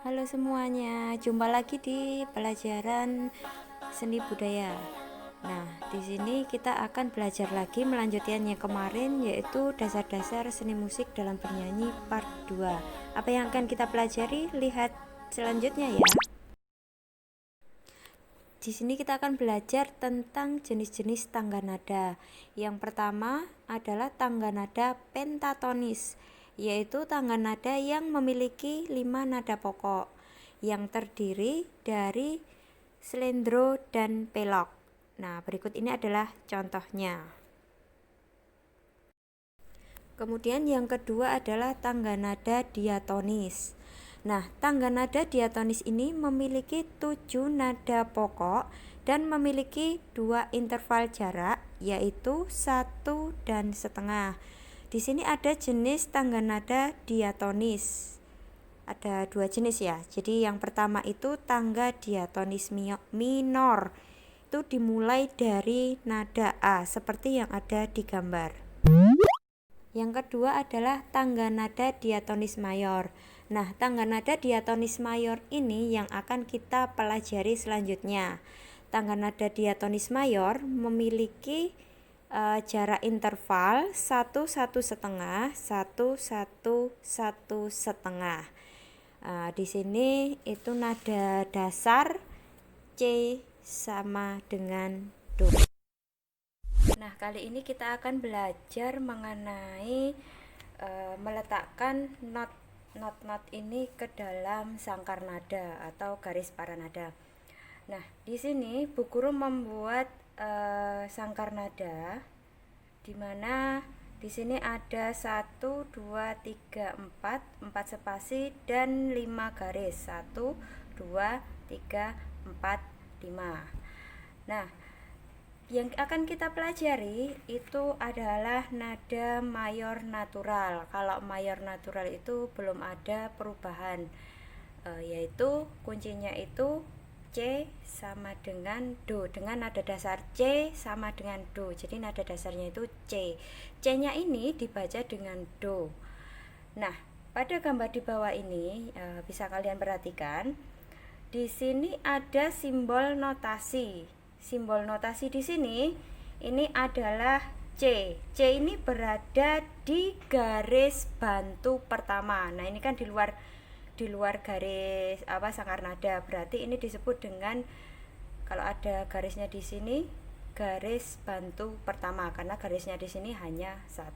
Halo semuanya, jumpa lagi di pelajaran seni budaya. Nah, di sini kita akan belajar lagi melanjutkannya kemarin, yaitu dasar-dasar seni musik dalam bernyanyi part 2. Apa yang akan kita pelajari? Lihat selanjutnya ya. Di sini kita akan belajar tentang jenis-jenis tangga nada. Yang pertama adalah tangga nada pentatonis, yaitu tangga nada yang memiliki 5 nada pokok yang terdiri dari slendro dan pelok. Nah, berikut ini adalah contohnya. Kemudian yang kedua adalah tangga nada diatonis. Nah, tangga nada diatonis ini memiliki 7 nada pokok dan memiliki 2 interval jarak, yaitu 1 dan setengah. Di sini ada jenis tangga nada diatonis. Ada 2 jenis ya. Jadi yang pertama itu tangga diatonis minor. Itu dimulai dari nada A seperti yang ada di gambar. Yang kedua adalah tangga nada diatonis mayor. Nah, tangga nada diatonis mayor ini yang akan kita pelajari selanjutnya. Tangga nada diatonis mayor memiliki jarak interval 1 1 setengah 1 1 1 setengah. Di sini itu nada dasar C sama dengan Do. Nah, kali ini kita akan belajar mengenai meletakkan not ini ke dalam sangkar nada atau garis para nada. Nah, di sini Bu Guru membuat sangkar nada di mana di sini ada 1 2 3 4 spasi dan 5 garis. 1 2 3 4 5. Nah, yang akan kita pelajari itu adalah nada mayor natural. Kalau mayor natural itu belum ada perubahan, yaitu kuncinya itu C sama dengan Do, dengan nada dasar C sama dengan Do. Jadi nada dasarnya itu C. C-nya ini dibaca dengan Do. Nah, pada gambar di bawah ini bisa kalian perhatikan. Di sini ada simbol notasi. Simbol notasi di sini ini adalah C. C ini berada di garis bantu pertama. Nah, ini kan di luar garis sangkar nada. Berarti ini disebut dengan, kalau ada garisnya di sini, garis bantu pertama karena garisnya di sini hanya 1.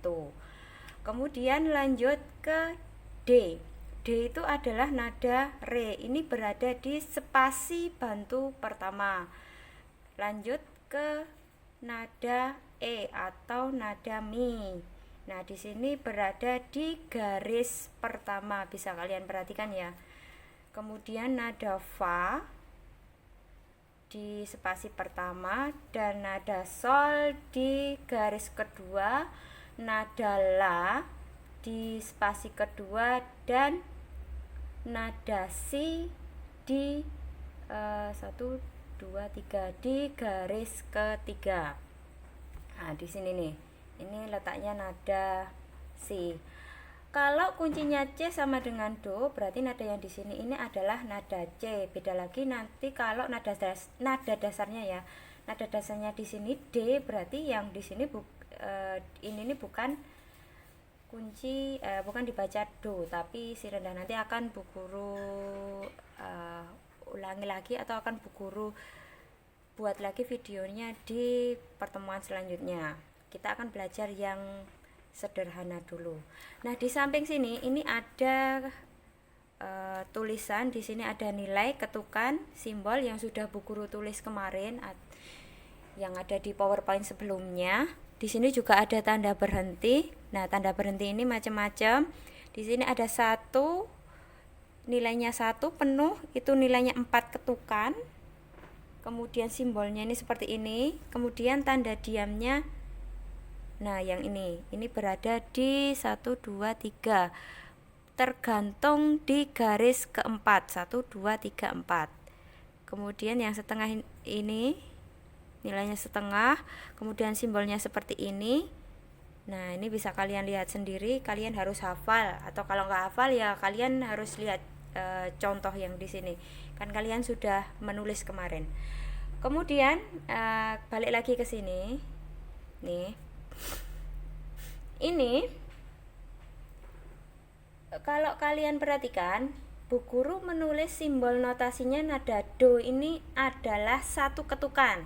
Kemudian lanjut ke D. D itu adalah nada Re. Ini berada di spasi bantu pertama. Lanjut ke nada E atau nada Mi. Nah, di sini berada di garis pertama, bisa kalian perhatikan ya. Kemudian nada Fa di spasi pertama dan nada Sol di garis kedua, nada La di spasi kedua dan nada Si di 1 2 3 di garis ketiga. Nah, di sini nih. Ini letaknya nada Si. Kalau kuncinya C sama dengan Do, berarti nada yang di sini ini adalah nada C. Beda lagi nanti kalau nada dasarnya ya. Nada dasarnya di sini D, berarti yang di sini ini bukan kunci, bukan dibaca Do, tapi si rendah. Nanti akan Bu Guru ulangi lagi atau akan Bu Guru buat lagi videonya di pertemuan selanjutnya. Kita akan belajar yang sederhana dulu. Nah, di samping sini ini ada tulisan. Di sini ada nilai, ketukan, simbol yang sudah Bu Guru tulis kemarin yang ada di PowerPoint sebelumnya. Di sini juga ada tanda berhenti. Nah, tanda berhenti ini macam-macam. Di sini ada 1, nilainya 1 penuh, itu nilainya 4 ketukan. Kemudian simbolnya ini seperti ini. Kemudian tanda diamnya, nah yang ini berada di 1 2 3, tergantung di garis keempat, 1 2 3 4. Kemudian yang setengah ini nilainya setengah. Kemudian simbolnya seperti ini. Nah, ini bisa kalian lihat sendiri, kalian harus hafal, atau kalau nggak hafal ya kalian harus lihat contoh yang di sini. Kan kalian sudah menulis kemarin. Kemudian balik lagi ke sini. Nih. Ini kalau kalian perhatikan, Bu Guru menulis simbol notasinya nada do ini adalah satu ketukan.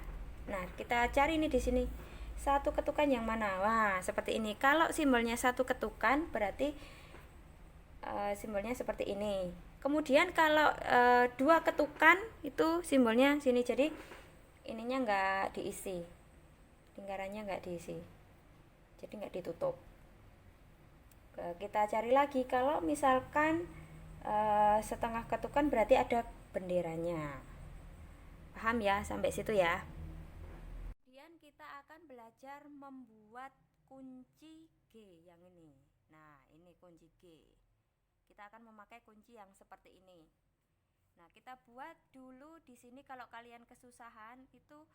Nah, kita cari ini di sini. Satu ketukan yang mana? Wah, seperti ini. Kalau simbolnya satu ketukan berarti simbolnya seperti ini. Kemudian kalau dua ketukan itu simbolnya sini. Jadi ininya enggak diisi. Lingkarannya enggak diisi. Jadi enggak ditutup. Kita cari lagi kalau misalkan setengah ketukan berarti ada benderanya. Paham ya sampai situ ya? Kemudian kita akan belajar membuat kunci G yang ini. Nah, ini kunci G. Kita akan memakai kunci yang seperti ini. Nah, kita buat dulu di sini. Kalau kalian kesusahan itu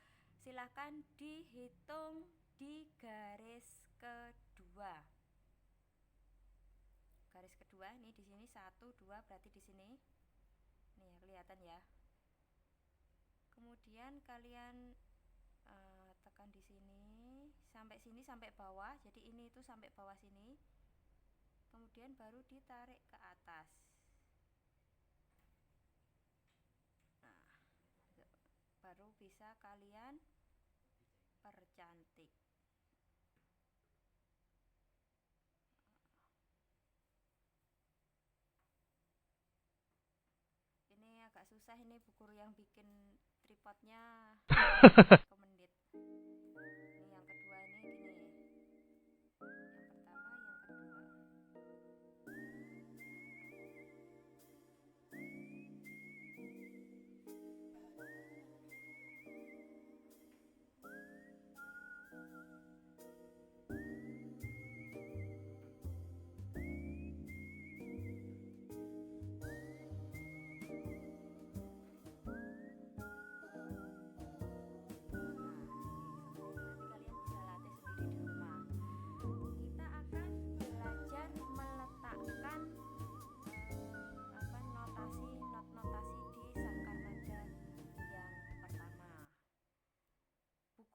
silahkan dihitung di garis kedua. Garis kedua ini di sini 1 2 berarti di sini. Nih ya, kelihatan ya. Kemudian kalian tekan di sini sampai bawah. Jadi ini itu sampai bawah sini. Kemudian baru ditarik ke atas. Nah, baru bisa kalian percantik. Ini agak susah, ini Bu Guru yang bikin tripodnya ke menit. Ini yang kedua ini gini. Yang pertama, yang kedua.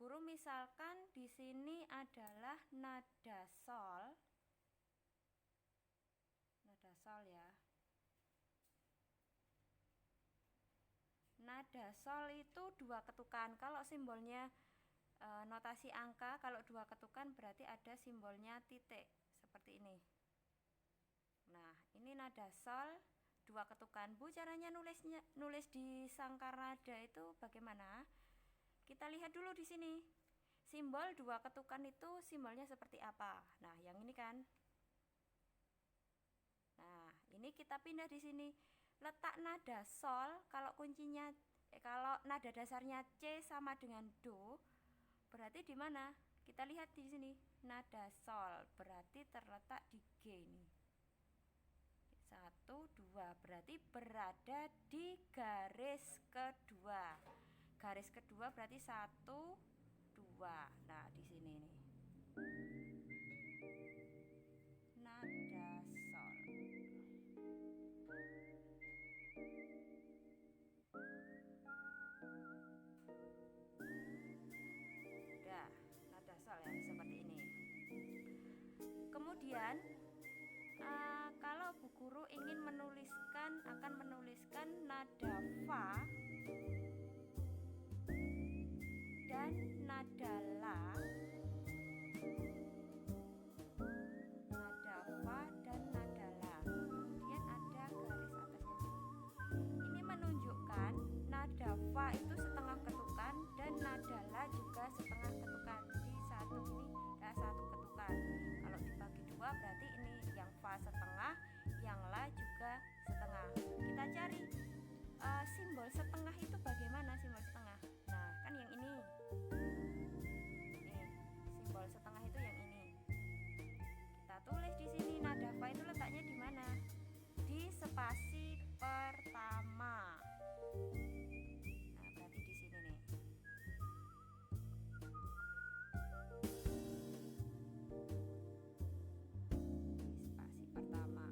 Guru misalkan di sini adalah nada sol ya. Nada sol itu dua ketukan. Kalau simbolnya notasi angka, kalau dua ketukan berarti ada simbolnya titik seperti ini. Nah, ini nada sol dua ketukan. Bu, caranya nulis di sangkar nada itu bagaimana? Kita lihat dulu di sini. Simbol dua ketukan itu simbolnya seperti apa? Nah, yang ini kan. Nah, ini kita pindah di sini. Letak nada sol, kalau kuncinya kalau nada dasarnya C sama dengan do, berarti di mana? Kita lihat di sini. Nada sol berarti terletak di G ini. 1 2 berarti berada di garis kedua. Garis kedua berarti 1 2. Nah, di sini nih. Nada sol. Udah, nada sol ya seperti ini. Kemudian kalau Bu Guru ingin akan menuliskan nada fa dan nada la, nada fa dan nada la. Kemudian ada garis atasnya. Ini menunjukkan nada fa itu setengah ketukan dan nada la juga setengah ketukan. Jadi satu ini satu ketukan. Kalau dibagi dua berarti ini yang fa setengah, yang la juga setengah. Kita cari simbol setengah itu bagaimana simbol setengah? Nah, kan yang ini. Nih, simbol setengah itu yang ini. Kita tulis di sini nada fa itu letaknya di mana? Di spasi pertama. Nah, berarti di sini nih. Di spasi pertama.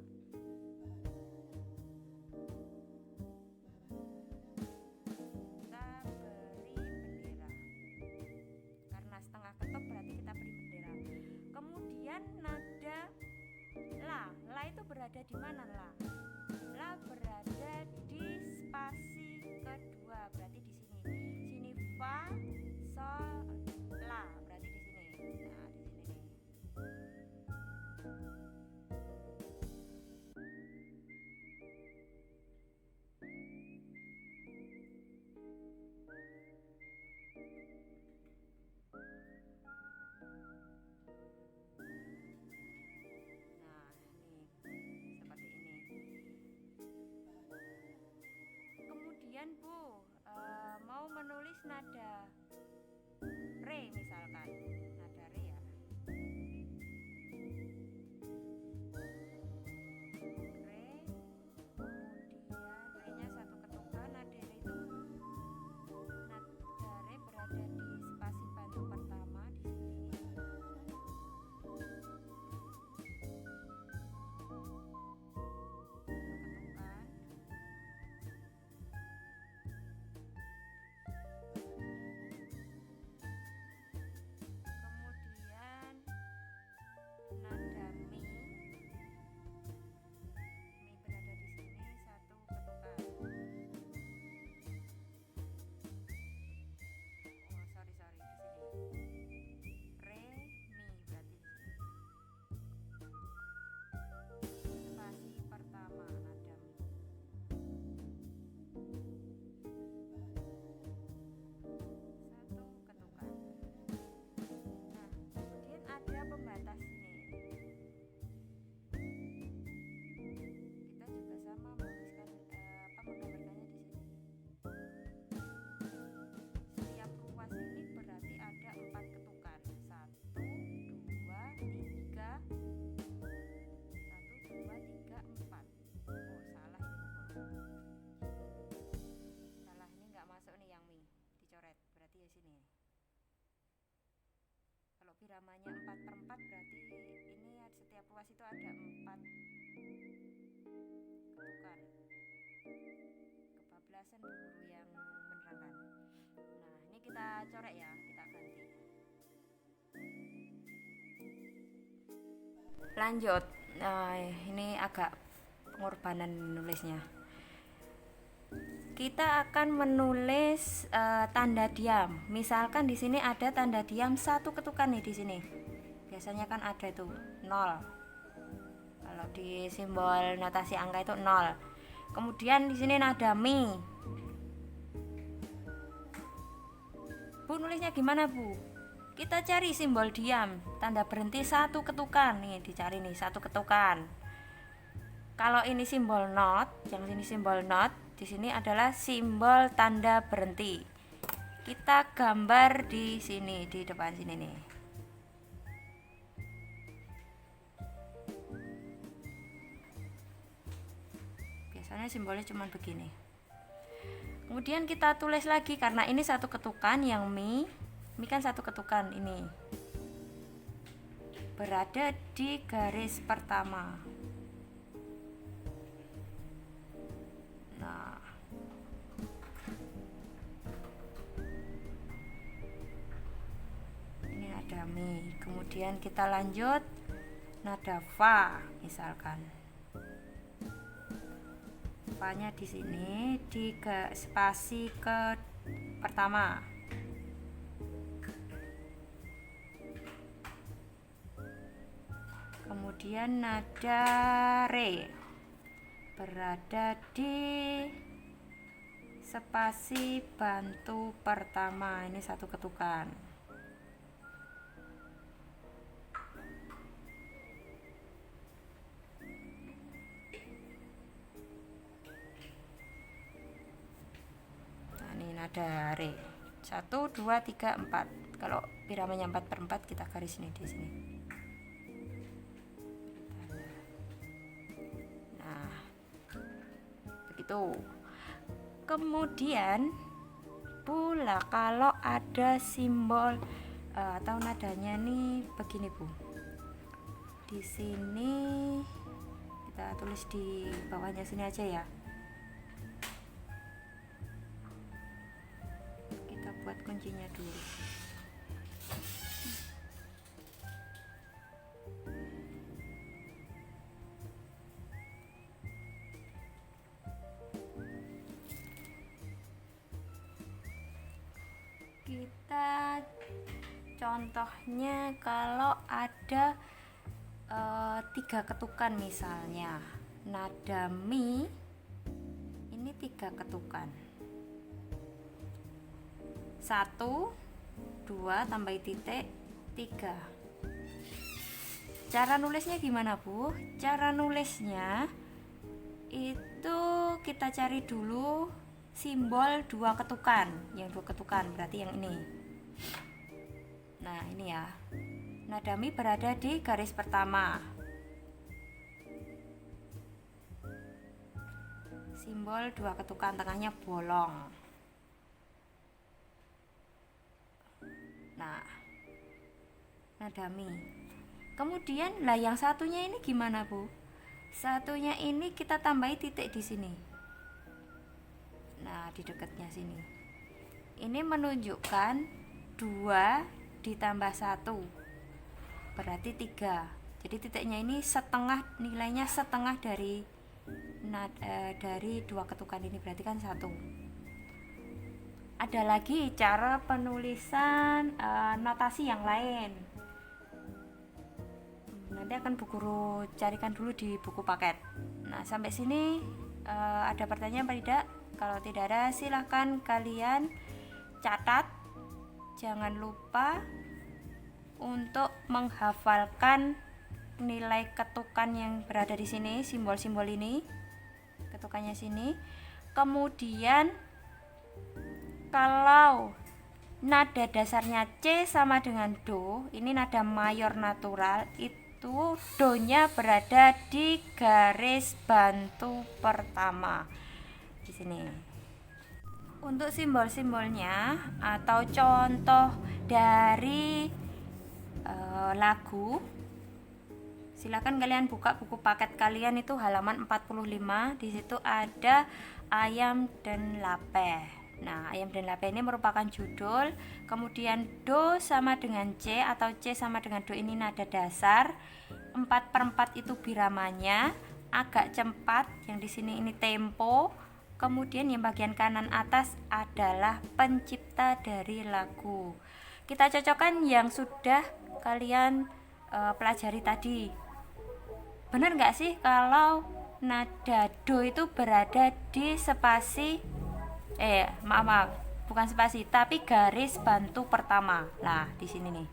Kemudian Bu mau menulis nada re misalkan, nada re ya. Re, kemudian re-nya satu ketukan, nada re itu nada re berada di spasi bantu pertama di sini. Ketukan. Kemudian nada mi berada di sini satu ketukan. Oh sorry di sini re mi berarti di sini spasi pertama nada mi. Satu ketukan. Nah kemudian ada pembatas ini. Kita juga sama menuliskan menggambarkannya di sini. Setiap ruas ini berarti ada 4 ketukan. 1, 2, 3 1, 2, 3, 4. Oh salah ini pokoknya. Salah ini nggak masuk nih yang mi. Dicoret berarti ya sini. Kalau biramanya 4/4 berarti ini setiap ruas itu ada 4 ketukan. Kebablasan Bu guru yang menerangkan. Nah ini kita coret ya, kita ganti. Lanjut. Nah ini agak pengorbanan nulisnya. Kita akan menulis tanda diam. Misalkan di sini ada tanda diam satu ketukan nih di sini. Biasanya kan ada itu 0. Kalau di simbol notasi angka itu 0. Kemudian di sini nada mi. Bu nulisnya gimana Bu? Kita cari simbol diam, tanda berhenti satu ketukan. Nih dicari nih satu ketukan. Kalau ini simbol not, yang sini simbol not, di sini adalah simbol tanda berhenti. Kita gambar di sini, di depan sini nih. Biasanya simbolnya cuma begini. Kemudian kita tulis lagi karena ini satu ketukan yang mi kan satu ketukan ini. Berada di garis pertama. Nah, ini nada mi. Kemudian kita lanjut nada fa misalkan. Fa-nya di sini di spasi ke pertama. Kemudian nada re berada di spasi bantu pertama. Ini satu ketukan. Nah, ini nada re. 1, 2, 3, 4. Kalau biramanya 4/4 kita garis ini di sini. Begitu. Kemudian pula kalau ada simbol atau nadanya nih begini Bu. Di sini kita tulis di bawahnya sini aja ya. Kita buat kuncinya dulu. Kita contohnya kalau ada 3 ketukan misalnya nada mi ini 3 ketukan 1, 2 tambah titik 3. Cara nulisnya gimana Bu? Cara nulisnya itu kita cari dulu simbol dua ketukan, berarti yang ini. Nah ini ya, nada mi berada di garis pertama, simbol dua ketukan, tengahnya bolong. Nah nada mi. Kemudian lah yang satunya ini gimana Bu? Satunya ini kita tambahi titik di sini. Nah di dekatnya sini. Ini menunjukkan 2 ditambah 1 berarti 3. Jadi titiknya ini setengah, nilainya setengah dari dua ketukan ini, berarti kan 1. Ada lagi cara penulisan notasi yang lain. Nanti akan Bu Guru carikan dulu di buku paket. Nah sampai sini ada pertanyaan apa tidak? Kalau tidak ada silahkan kalian catat. Jangan lupa untuk menghafalkan nilai ketukan yang berada di sini, simbol-simbol ini, ketukannya sini. Kemudian kalau nada dasarnya C sama dengan Do, ini nada mayor natural, itu do-nya berada di garis bantu pertama di sini. Untuk simbol-simbolnya atau contoh dari lagu, silakan kalian buka buku paket kalian, itu halaman 45. Di situ ada Ayam dan Lapeh. Nah, Ayam dan Lapeh ini merupakan judul. Kemudian do sama dengan C atau C sama dengan do ini nada dasar. 4/4 itu biramanya, agak cepat. Yang di sini ini tempo. Kemudian yang bagian kanan atas adalah pencipta dari lagu. Kita cocokkan yang sudah kalian pelajari tadi. Benar nggak sih kalau nada do itu berada di spasi bukan spasi tapi garis bantu pertama. Nah di sini nih,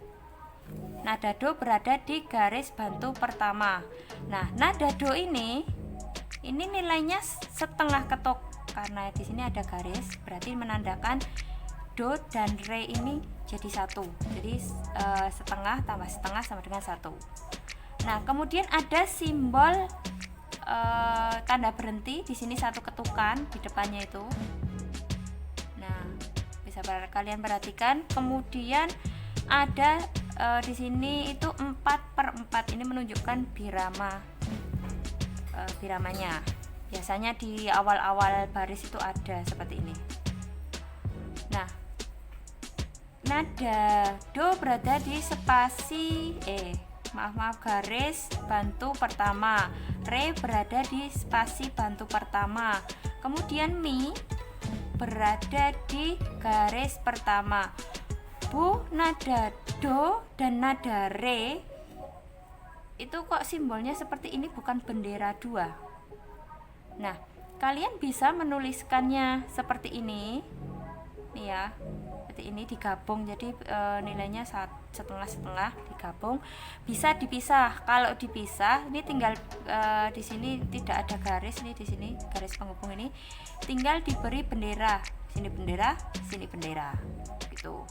nada do berada di garis bantu pertama. Nah nada do ini nilainya setengah ketuk, karena di sini ada garis, berarti menandakan do dan re ini jadi 1. Jadi setengah tambah setengah sama dengan 1. Nah kemudian ada simbol tanda berhenti di sini, 1 ketukan di depannya itu. Nah bisa kalian perhatikan. Kemudian ada di sini itu 4/4, ini menunjukkan birama, biramanya. Biasanya di awal-awal baris itu ada seperti ini. Nah nada do berada di spasi garis bantu pertama. Re berada di spasi bantu pertama. Kemudian mi berada di garis pertama. Bu, nada do dan nada re itu kok simbolnya seperti ini, bukan bendera 2. Nah kalian bisa menuliskannya seperti ini nih ya, seperti ini digabung. Jadi nilainya setengah digabung. Bisa dipisah. Kalau dipisah ini tinggal di sini tidak ada garis, ini di sini garis penghubung ini tinggal diberi bendera. Sini bendera, sini bendera gitu.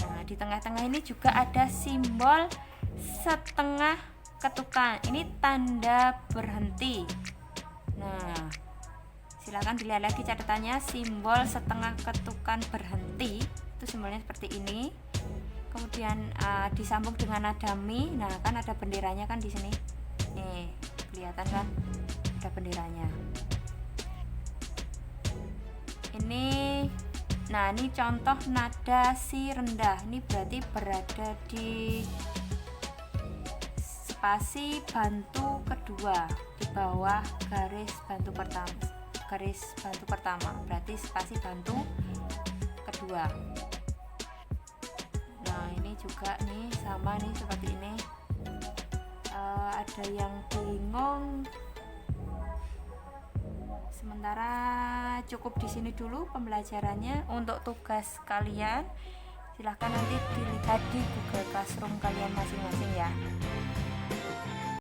Nah di tengah-tengah ini juga ada simbol setengah ketukan, ini tanda berhenti. Nah silakan dilihat lagi catatannya, simbol setengah ketukan berhenti itu simbolnya seperti ini. Kemudian disambung dengan nada mi. Nah kan ada benderanya kan di sini nih, kelihatan kan ada benderanya ini. Nah ini contoh nada si rendah, ini berarti berada di spasi bantu kedua di bawah garis bantu pertama, berarti spasi bantu kedua. Nah ini juga nih sama nih seperti ini. Ada yang bingung, sementara cukup di sini dulu pembelajarannya. Untuk tugas kalian silahkan nanti dilihat di Google Classroom kalian masing-masing ya.